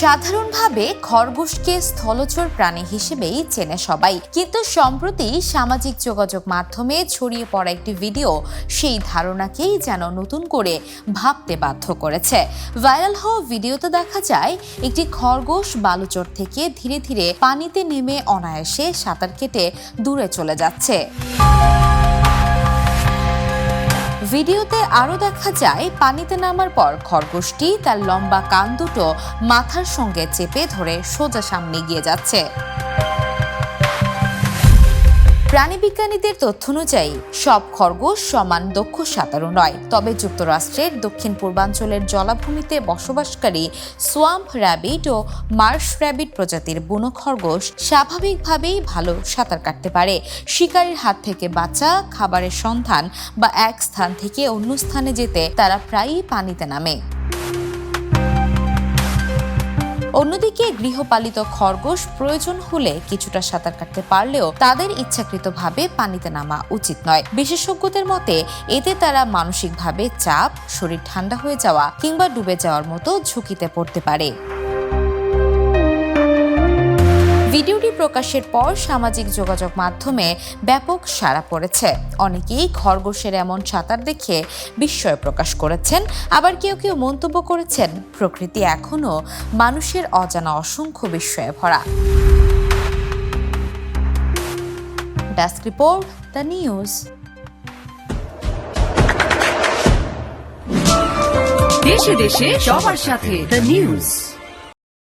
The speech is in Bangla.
সাধারণভাবে খরগোশকে স্থলচর প্রাণী হিসেবেই চেনে সবাই, কিন্তু সম্প্রতি সামাজিক যোগাযোগ মাধ্যমে ছড়িয়ে পড়া একটি ভিডিও সেই ধারণাকেই যেন নতুন করে ভাবতে বাধ্য করেছে। ভাইরাল হওয়া ভিডিওতে দেখা যায় একটি খরগোশ বালুচর থেকে ধীরে ধীরে পানিতে নেমে অনায়াসে সাঁতার কেটে দূরে চলে যাচ্ছে। ভিডিওতে আরও দেখা যায় পানিতে নামার পর খরগোশটি তার লম্বা কান দুটো মাথার সঙ্গে চেপে ধরে সোজা সামনে এগিয়ে যাচ্ছে। প্রাণীবিজ্ঞানীদের তথ্য অনুযায়ী সব খরগোশ সমান দক্ষ সাঁতারু নয়, তবে যুক্তরাষ্ট্রের দক্ষিণ পূর্বাঞ্চলের জলাভূমিতে বসবাসকারী সোয়াম্প র্যাবিট ও মার্শ র্যাবিট প্রজাতির বুনো খরগোশ স্বাভাবিকভাবেই ভালো সাঁতার কাটতে পারে। শিকারীর হাত থেকে বাঁচা, খাবারের সন্ধান বা এক স্থান থেকে অন্য স্থানে যেতে তারা প্রায়ই পানিতে নামে। অন্যদিকে গৃহপালিত খরগোশ প্রয়োজন হলে কিছুটা সাঁতার কাটতে পারলেও তাদের ইচ্ছাকৃতভাবে পানিতে নামা উচিত নয়। বিশেষজ্ঞদের মতে এতে তারা মানসিকভাবে চাপ, শরীর ঠান্ডা হয়ে যাওয়া কিংবা ডুবে যাওয়ার মতো ঝুঁকিতে পড়তে পারে। ভিডিওটি প্রকাশের পর সামাজিক যোগাযোগ মাধ্যমে ব্যাপক সাড়া পড়েছে। অনেকেই খরগোশের এমন সাঁতার দেখে বিস্ময় প্রকাশ করেছেন, আবার কেউ কেউ মন্তব্য করেছেন প্রকৃতি এখনো মানুষের অজানা অসংখ্য বিস্ময়ে ভরা। Desk report, the news. দেশে দেশে সবার সাথে দ্য নিউজ।